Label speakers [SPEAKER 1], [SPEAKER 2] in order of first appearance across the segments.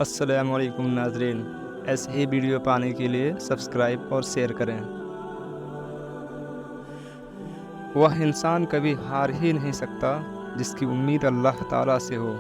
[SPEAKER 1] السلام علیکم ناظرین، ایسے ہی ویڈیو پانے کے لیے سبسکرائب اور شیئر کریں۔ وہ انسان کبھی ہار ہی نہیں سکتا جس کی امید اللہ تعالیٰ سے ہو۔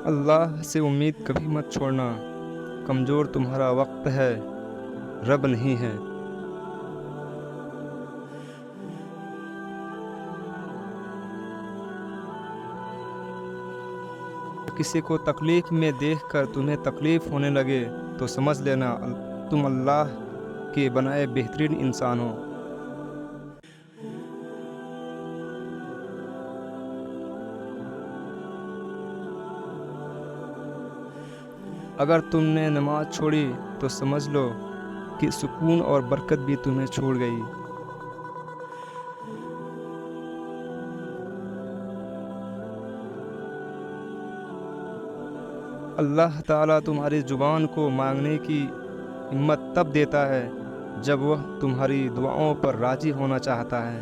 [SPEAKER 1] اللہ سے امید کبھی مت چھوڑنا، کمزور تمہارا وقت ہے، رب نہیں ہے۔ کسی کو تکلیف میں دیکھ کر تمہیں تکلیف ہونے لگے تو سمجھ لینا تم اللہ کے بنائے بہترین انسان ہو۔ اگر تم نے نماز چھوڑی تو سمجھ لو کہ سکون اور برکت بھی تمہیں چھوڑ گئی۔ اللہ تعالیٰ تمہاری زبان کو مانگنے کی ہمت تب دیتا ہے جب وہ تمہاری دعاؤں پر راضی ہونا چاہتا ہے۔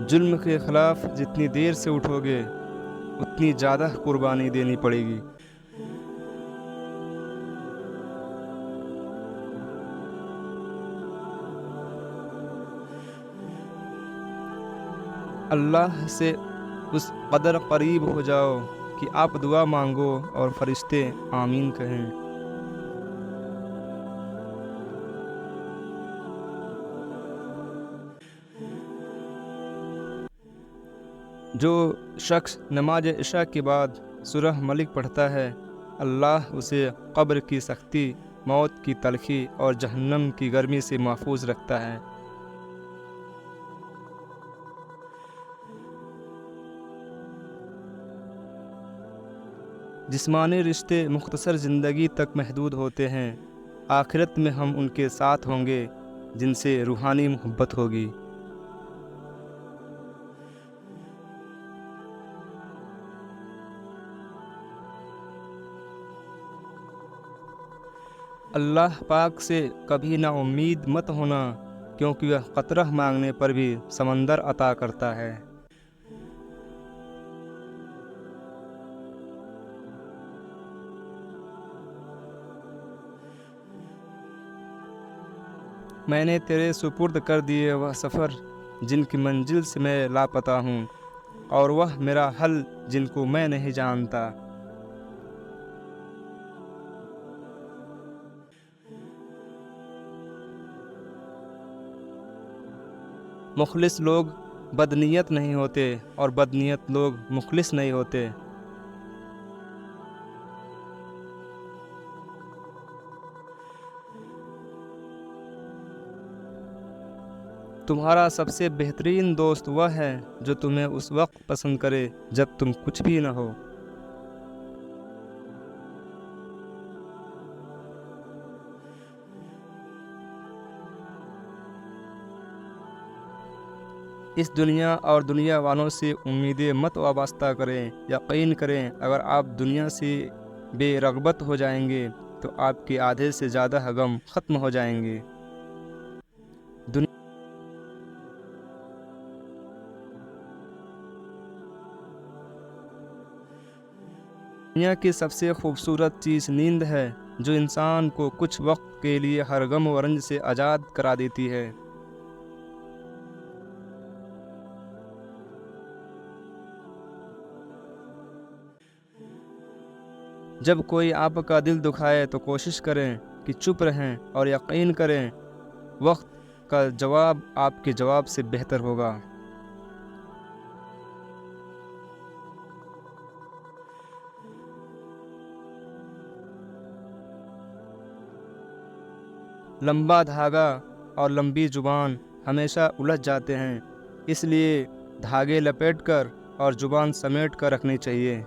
[SPEAKER 1] ظلم کے خلاف جتنی دیر سے اٹھو گے اتنی زیادہ قربانی دینی پڑے گی۔ اللہ سے اس قدر قریب ہو جاؤ کہ آپ دعا مانگو اور فرشتے آمین کہیں۔ جو شخص نماز عشاء کے بعد سورہ ملک پڑھتا ہے، اللہ اسے قبر کی سختی، موت کی تلخی اور جہنم کی گرمی سے محفوظ رکھتا ہے۔ جسمانی رشتے مختصر زندگی تک محدود ہوتے ہیں، آخرت میں ہم ان کے ساتھ ہوں گے جن سے روحانی محبت ہوگی۔ اللہ پاک سے کبھی نا امید مت ہونا، کیونکہ وہ قطرہ مانگنے پر بھی سمندر عطا کرتا ہے۔ میں نے تیرے سپرد کر دیے وہ سفر جن کی منزل سے میں لاپتہ ہوں، اور وہ میرا حل جن کو میں نہیں جانتا۔ مخلص لوگ بدنیت نہیں ہوتے اور بدنیت لوگ مخلص نہیں ہوتے۔ تمہارا سب سے بہترین دوست وہ ہے جو تمہیں اس وقت پسند کرے جب تم کچھ بھی نہ ہو۔ اس دنیا اور دنیا والوں سے امیدیں مت وابستہ کریں۔ یقین کریں اگر آپ دنیا سے بے رغبت ہو جائیں گے تو آپ کے آدھے سے زیادہ غم ختم ہو جائیں گے۔ دنیا کی سب سے خوبصورت چیز نیند ہے، جو انسان کو کچھ وقت کے لیے ہر غم و رنج سے آزاد کرا دیتی ہے۔ جب کوئی آپ کا دل دکھائے تو کوشش کریں کہ چپ رہیں اور یقین کریں وقت کا جواب آپ کے جواب سے بہتر ہوگا۔ لمبا دھاگا اور لمبی زبان ہمیشہ الجھ جاتے ہیں، اس لیے دھاگے لپیٹ کر اور زبان سمیٹ کر رکھنی چاہیے۔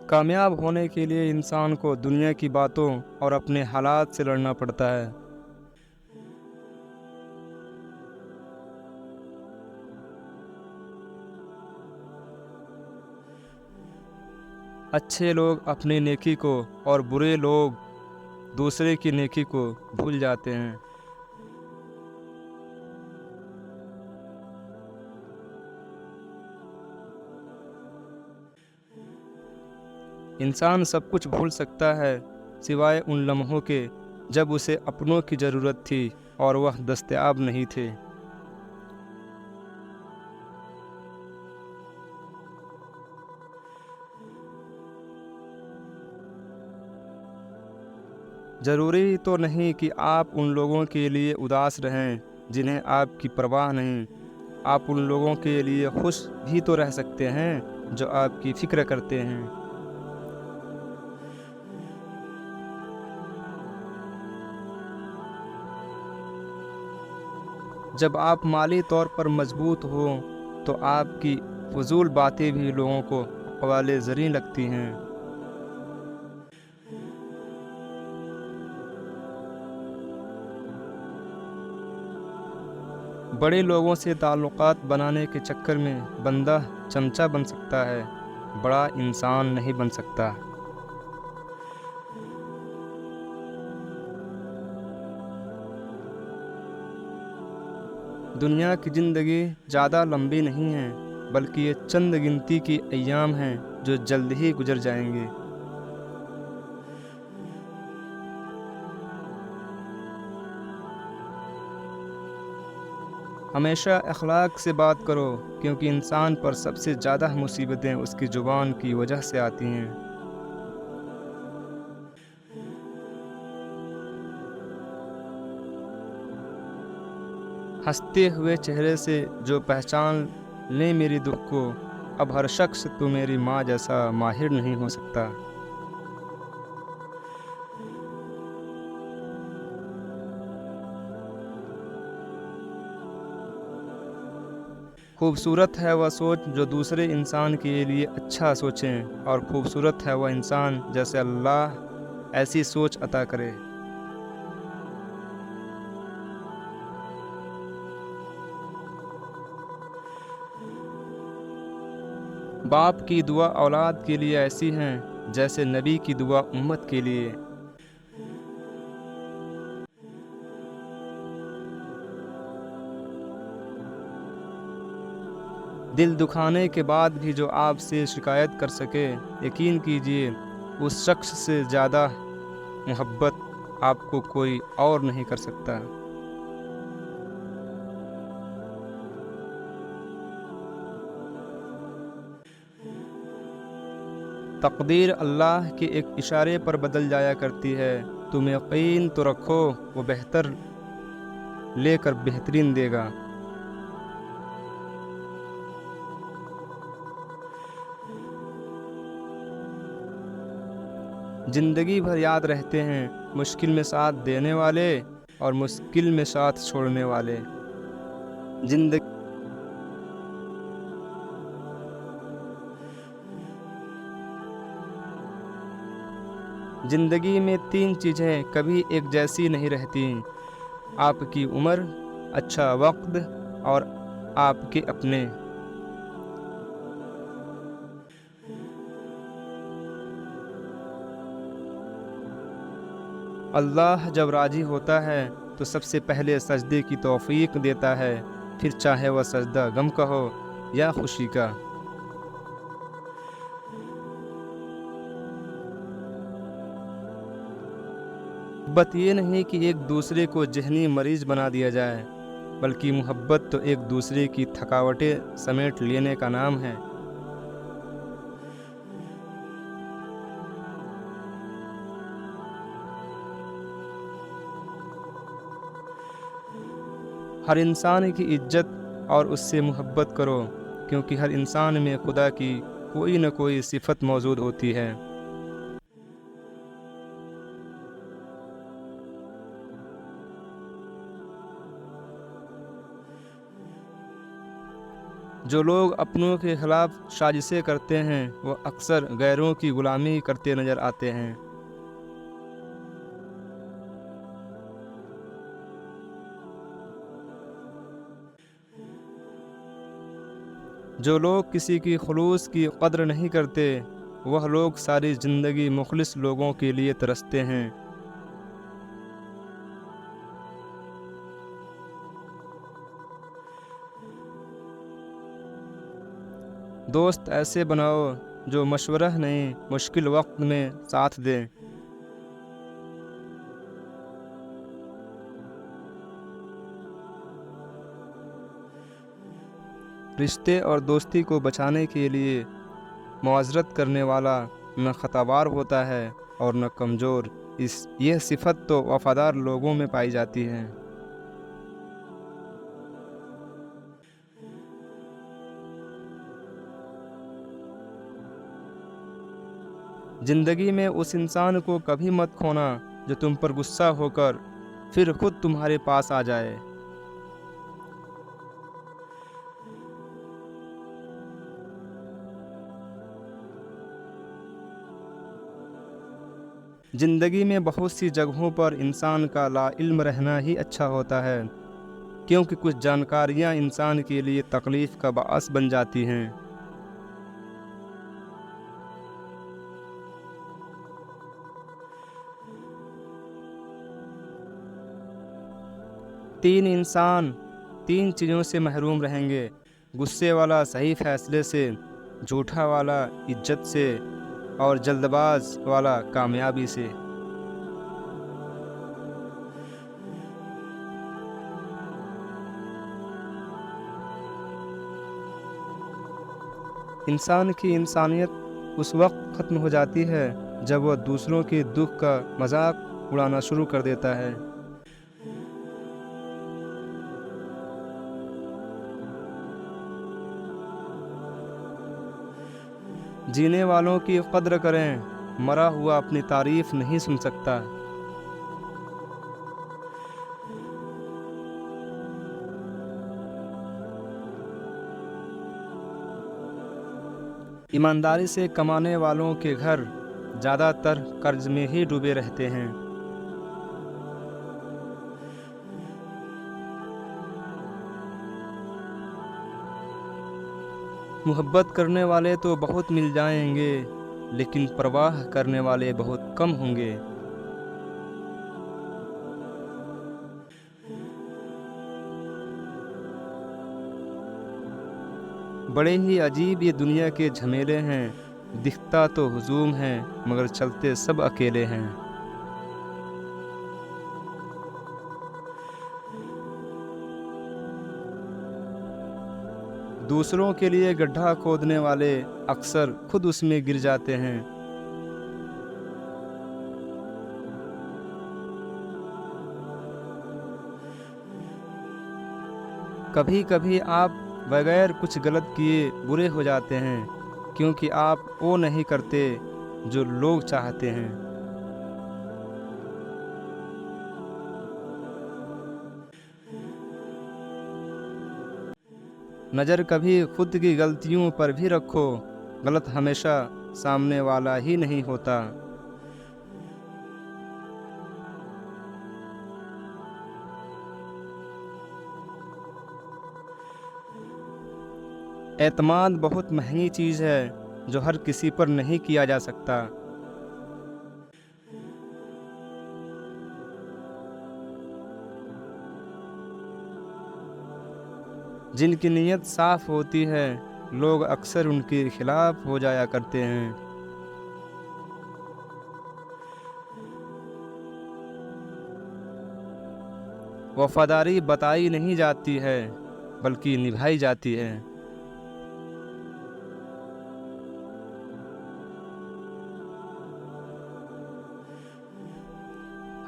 [SPEAKER 1] کامیاب ہونے کے لیے انسان کو دنیا کی باتوں اور اپنے حالات سے لڑنا پڑتا ہے۔ اچھے لوگ اپنی نیکی کو اور برے لوگ دوسرے کی نیکی کو بھول جاتے ہیں۔ انسان سب کچھ بھول سکتا ہے سوائے ان لمحوں کے جب اسے اپنوں کی ضرورت تھی اور وہ دستیاب نہیں تھے۔ ضروری تو نہیں کہ آپ ان لوگوں کے لیے اداس رہیں جنہیں آپ کی پرواہ نہیں۔ آپ ان لوگوں کے لیے خوش بھی تو رہ سکتے ہیں جو آپ کی فکر کرتے ہیں۔ جب آپ مالی طور پر مضبوط ہوں تو آپ کی فضول باتیں بھی لوگوں کو اقوال زریں لگتی ہیں۔ بڑے لوگوں سے تعلقات بنانے کے چکر میں بندہ چمچہ بن سکتا ہے، بڑا انسان نہیں بن سکتا۔ دنیا کی زندگی زیادہ لمبی نہیں ہے، بلکہ یہ چند گنتی کی ایام ہیں جو جلد ہی گزر جائیں گے۔ ہمیشہ اخلاق سے بات کرو، کیونکہ انسان پر سب سے زیادہ مصیبتیں اس کی زبان کی وجہ سے آتی ہیں۔ ہنستے ہوئے چہرے سے جو پہچان لے میری دکھ کو، اب ہر شخص تو میری ماں جیسا ماہر نہیں ہو سکتا۔ خوبصورت ہے وہ سوچ جو دوسرے انسان کے لیے اچھا سوچیں، اور خوبصورت ہے وہ انسان جیسے اللہ ایسی سوچ عطا کرے۔ باپ کی دعا اولاد کے لیے ایسی ہیں جیسے نبی کی دعا امت کے لیے۔ دل دکھانے کے بعد بھی جو آپ سے شکایت کر سکے، یقین کیجیے اس شخص سے زیادہ محبت آپ کو کوئی اور نہیں کر سکتا۔ تقدیر اللہ کے ایک اشارے پر بدل جایا کرتی ہے، تم یقین تو رکھو وہ بہتر لے کر بہترین دے گا۔ زندگی بھر یاد رہتے ہیں مشکل میں ساتھ دینے والے اور مشکل میں ساتھ چھوڑنے والے۔ زندگی میں 3 چیزیں کبھی ایک جیسی نہیں رہتی: آپ کی عمر، اچھا وقت اور آپ کے اپنے۔ اللہ جب راضی ہوتا ہے تو سب سے پہلے سجدے کی توفیق دیتا ہے، پھر چاہے وہ سجدہ غم کا ہو یا خوشی کا۔ محبت یہ نہیں کہ ایک دوسرے کو ذہنی مریض بنا دیا جائے، بلکہ محبت تو ایک دوسرے کی تھکاوٹیں سمیٹ لینے کا نام ہے۔ ہر انسان کی عزت اور اس سے محبت کرو، کیونکہ ہر انسان میں خدا کی کوئی نہ کوئی صفت موجود ہوتی ہے۔ جو لوگ اپنوں کے خلاف سازشیں کرتے ہیں وہ اکثر غیروں کی غلامی کرتے نظر آتے ہیں۔ جو لوگ کسی کی خلوص کی قدر نہیں کرتے وہ لوگ ساری زندگی مخلص لوگوں کے لیے ترستے ہیں۔ دوست ایسے بناؤ جو مشورہ نہیں مشکل وقت میں ساتھ دیں۔ رشتے اور دوستی کو بچانے کے لیے معذرت کرنے والا نہ خطابار ہوتا ہے اور نہ کمزور، یہ صفت تو وفادار لوگوں میں پائی جاتی ہے۔ زندگی میں اس انسان کو کبھی مت کھونا جو تم پر غصہ ہو کر پھر خود تمہارے پاس آ جائے۔ زندگی میں بہت سی جگہوں پر انسان کا لا علم رہنا ہی اچھا ہوتا ہے، کیونکہ کچھ جانکاریاں انسان کے لیے تکلیف کا باعث بن جاتی ہیں۔ تین انسان تین چیزوں سے محروم رہیں گے: غصے والا صحیح فیصلے سے، جھوٹا والا عزت سے، اور جلد باز والا کامیابی سے۔ انسان کی انسانیت اس وقت ختم ہو جاتی ہے جب وہ دوسروں کے دکھ کا مذاق اڑانا شروع کر دیتا ہے۔ جینے والوں کی قدر کریں، مرا ہوا اپنی تعریف نہیں سن سکتا۔ ایمانداری سے کمانے والوں کے گھر زیادہ تر قرض میں ہی ڈوبے رہتے ہیں۔ محبت کرنے والے تو بہت مل جائیں گے، لیکن پرواہ کرنے والے بہت کم ہوں گے۔ بڑے ہی عجیب یہ دنیا کے جھمیلے ہیں، دکھتا تو ہجوم ہے مگر چلتے سب اکیلے ہیں۔ دوسروں کے لیے گڈھا کھودنے والے اکثر خود اس میں گر جاتے ہیں۔ کبھی کبھی آپ بغیر کچھ غلط کیے برے ہو جاتے ہیں، کیونکہ آپ وہ نہیں کرتے جو لوگ چاہتے ہیں۔ نظر کبھی خود کی غلطیوں پر بھی رکھو، غلط ہمیشہ سامنے والا ہی نہیں ہوتا۔ اعتماد بہت مہنگی چیز ہے جو ہر کسی پر نہیں کیا جا سکتا۔ جن کی نیت صاف ہوتی ہے لوگ اکثر ان کے خلاف ہو جایا کرتے ہیں۔ وفاداری بتائی نہیں جاتی ہے بلکہ نبھائی جاتی ہے۔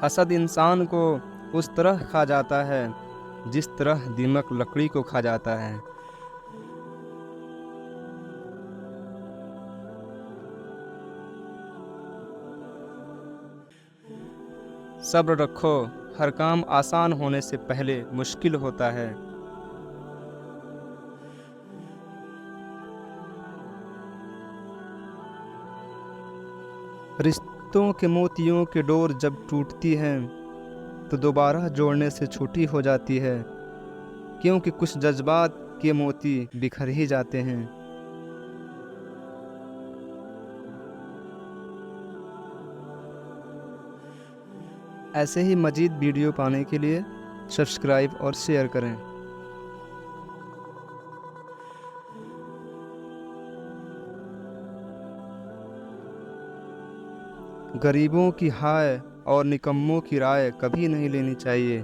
[SPEAKER 1] حسد انسان کو اس طرح کھا جاتا ہے جس طرح دیمک لکڑی کو کھا جاتا ہے۔ صبر رکھو، ہر کام آسان ہونے سے پہلے مشکل ہوتا ہے۔ رشتوں کے موتیوں کی ڈور جب ٹوٹتی ہے تو دوبارہ جوڑنے سے چھوٹی ہو جاتی ہے، کیونکہ کچھ جذبات کے موتی بکھر ہی جاتے ہیں۔ ایسے ہی مزید ویڈیو پانے کے لیے سبسکرائب اور شیئر کریں۔ غریبوں کی ہائے اور نکموں کی رائے کبھی نہیں لینی چاہیے۔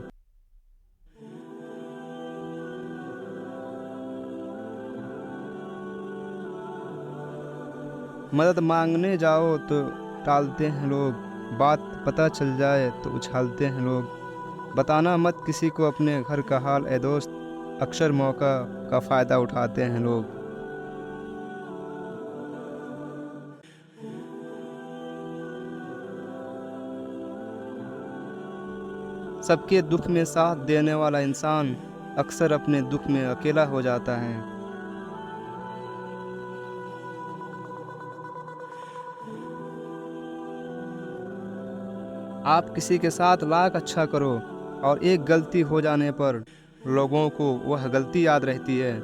[SPEAKER 1] مدد مانگنے جاؤ تو ٹالتے ہیں لوگ، بات پتہ چل جائے تو اچھالتے ہیں لوگ۔ بتانا مت کسی کو اپنے گھر کا حال اے دوست، اکثر موقع کا فائدہ اٹھاتے ہیں لوگ۔ سب کے دکھ میں ساتھ دینے والا انسان اکثر اپنے دکھ میں اکیلا ہو جاتا ہے۔ آپ کسی کے ساتھ لاکھ اچھا کرو اور ایک غلطی ہو جانے پر لوگوں کو وہ غلطی یاد رہتی ہے،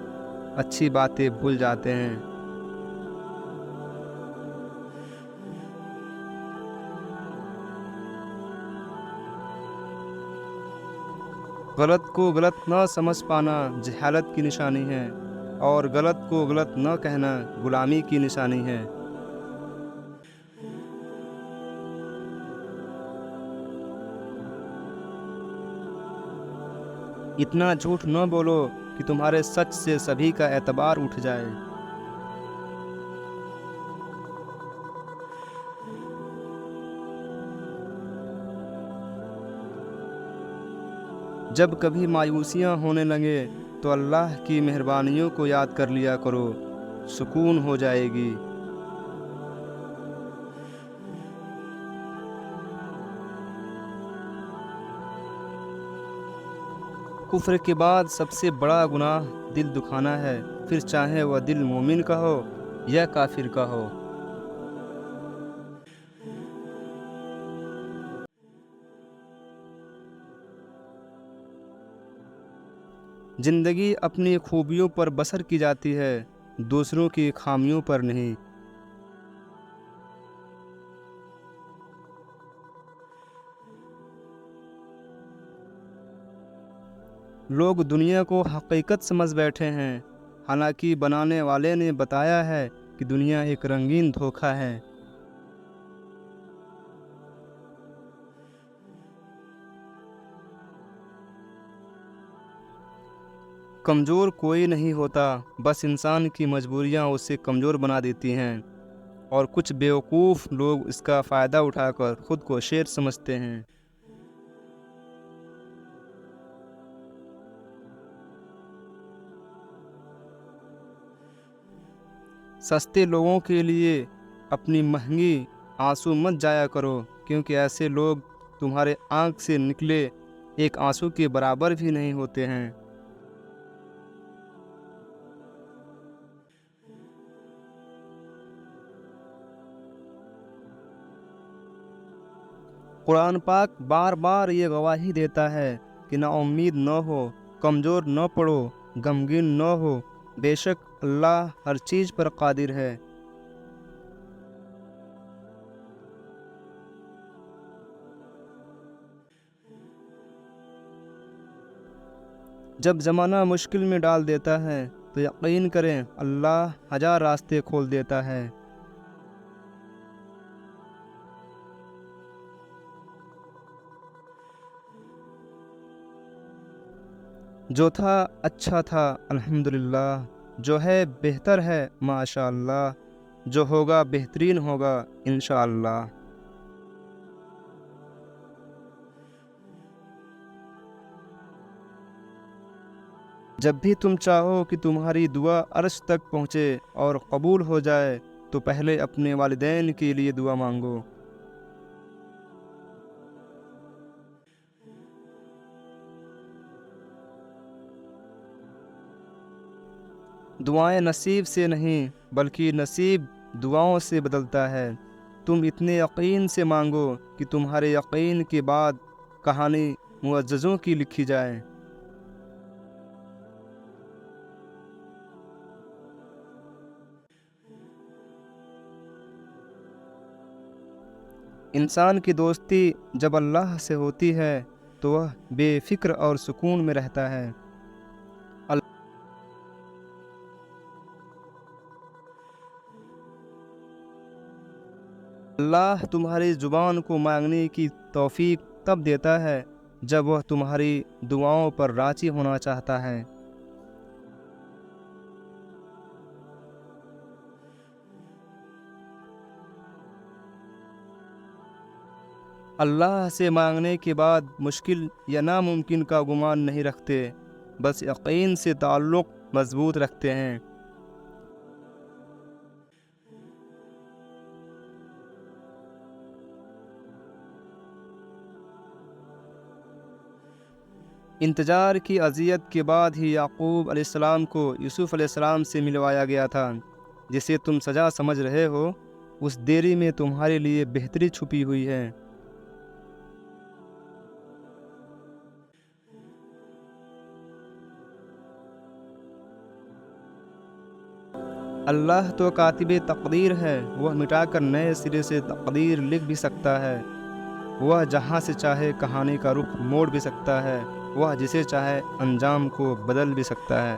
[SPEAKER 1] اچھی باتیں بھول جاتے ہیں۔ غلط کو غلط نہ سمجھ پانا جہالت کی نشانی ہے، اور غلط کو غلط نہ کہنا غلامی کی نشانی ہے۔ اتنا جھوٹ نہ بولو کہ تمہارے سچ سے سبھی کا اعتبار اٹھ جائے۔ جب کبھی مایوسیاں ہونے لگے تو اللہ کی مہربانیوں کو یاد کر لیا کرو، سکون ہو جائے گی۔ کفر کے بعد سب سے بڑا گناہ دل دکھانا ہے، پھر چاہے وہ دل مومن کا ہو یا کافر کا ہو۔ زندگی اپنی خوبیوں پر بسر کی جاتی ہے، دوسروں کی خامیوں پر نہیں۔ لوگ دنیا کو حقیقت سمجھ بیٹھے ہیں، حالانکہ بنانے والے نے بتایا ہے کہ دنیا ایک رنگین دھوکہ ہے۔ کمزور کوئی نہیں ہوتا، بس انسان کی مجبوریاں اسے کمزور بنا دیتی ہیں، اور کچھ بیوقوف لوگ اس کا فائدہ اٹھا کر خود کو شیر سمجھتے ہیں۔ سستے لوگوں کے لیے اپنی مہنگی آنسو مت جایا کرو، کیونکہ ایسے لوگ تمہارے آنکھ سے نکلے ایک آنسو کے برابر بھی نہیں ہوتے ہیں۔ قرآن پاک بار بار یہ گواہی دیتا ہے کہ نا امید نہ ہو، کمزور نہ پڑو، غمگین نہ ہو، بے شک اللہ ہر چیز پر قادر ہے۔ جب زمانہ مشکل میں ڈال دیتا ہے تو یقین کریں اللہ ہزار راستے کھول دیتا ہے۔ جو تھا اچھا تھا الحمدللہ، جو ہے بہتر ہے ماشاء اللہ، جو ہوگا بہترین ہوگا انشاءاللہ۔ جب بھی تم چاہو کہ تمہاری دعا عرش تک پہنچے اور قبول ہو جائے تو پہلے اپنے والدین کے لیے دعا مانگو۔ دعائیں نصیب سے نہیں بلکہ نصیب دعاؤں سے بدلتا ہے۔ تم اتنے یقین سے مانگو کہ تمہارے یقین کے بعد کہانی معززوں کی لکھی جائے۔ انسان کی دوستی جب اللہ سے ہوتی ہے تو وہ بے فکر اور سکون میں رہتا ہے۔ اللہ تمہاری زبان کو مانگنے کی توفیق تب دیتا ہے جب وہ تمہاری دعاؤں پر راضی ہونا چاہتا ہے۔ اللہ سے مانگنے کے بعد مشکل یا ناممکن کا گمان نہیں رکھتے، بس یقین سے تعلق مضبوط رکھتے ہیں۔ انتظار کی اذیت کے بعد ہی یعقوب علیہ السلام کو یوسف علیہ السلام سے ملوایا گیا تھا۔ جسے تم سزا سمجھ رہے ہو، اس دیری میں تمہارے لیے بہتری چھپی ہوئی ہے۔ اللہ تو کاتب تقدیر ہے، وہ مٹا کر نئے سرے سے تقدیر لکھ بھی سکتا ہے۔ وہ جہاں سے چاہے کہانی کا رخ موڑ بھی سکتا ہے، وہ جسے چاہے انجام کو بدل بھی سکتا ہے۔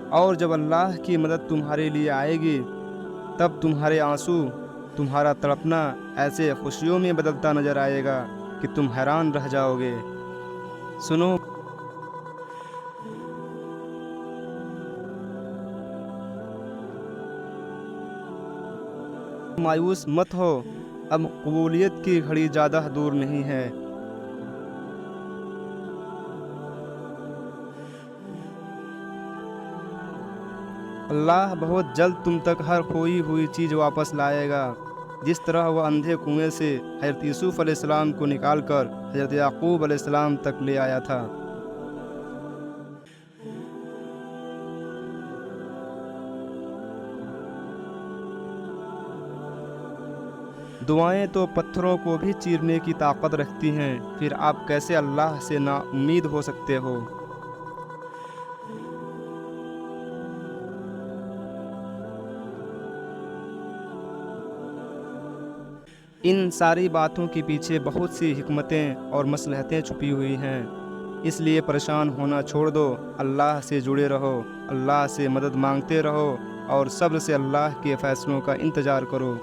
[SPEAKER 1] اور جب اللہ کی مدد تمہارے لیے آئے گی، تب تمہارے آنسو، تمہارا تڑپنا ایسے خوشیوں میں بدلتا نظر آئے گا کہ تم حیران رہ جاؤ گے۔ سنو، مایوس مت ہو، اب قبولیت کی گھڑی زیادہ دور نہیں ہے۔ اللہ بہت جلد تم تک ہر کھوئی ہوئی چیز واپس لائے گا، جس طرح وہ اندھے کنویں سے حضرت یوسف علیہ السلام کو نکال کر حضرت یعقوب علیہ السلام تک لے آیا تھا۔ دعائیں تو پتھروں کو بھی چیرنے کی طاقت رکھتی ہیں، پھر آپ کیسے اللہ سے نا امید ہو سکتے ہو؟ ان ساری باتوں کے پیچھے بہت سی حکمتیں اور مصلحتیں چھپی ہوئی ہیں، اس لیے پریشان ہونا چھوڑ دو، اللہ سے جڑے رہو، اللہ سے مدد مانگتے رہو اور صبر سے اللہ کے فیصلوں کا انتظار کرو۔